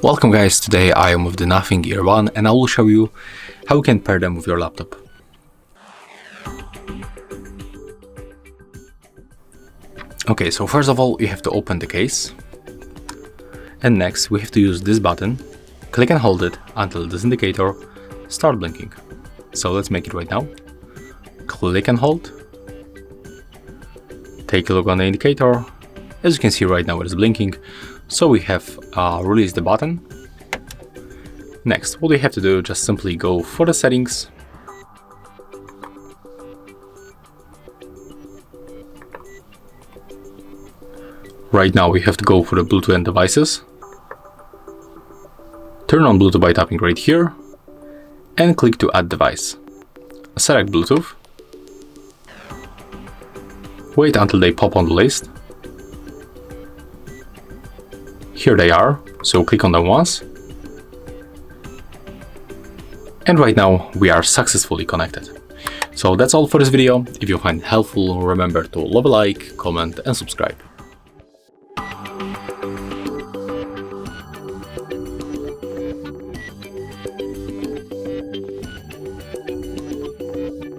Welcome guys, today I am with the Nothing Ear 1 and I will show you how you can pair them with your laptop. Okay, so first of all you have to open the case, and next we have to use this button, click and hold it until this indicator starts blinking. So let's make it right now. Click and hold, take a look on the indicator. As you can see right now it is blinking, so we have released the button. Next, what we have to do, just simply go for the settings, right now we have to go for the Bluetooth and devices, turn on Bluetooth by tapping right here, and click to add device. Select Bluetooth, wait until they pop on the list. Here they are, so click on them once. And right now we are successfully connected. So that's all for this video. If you find it helpful, remember to leave a like, comment and subscribe.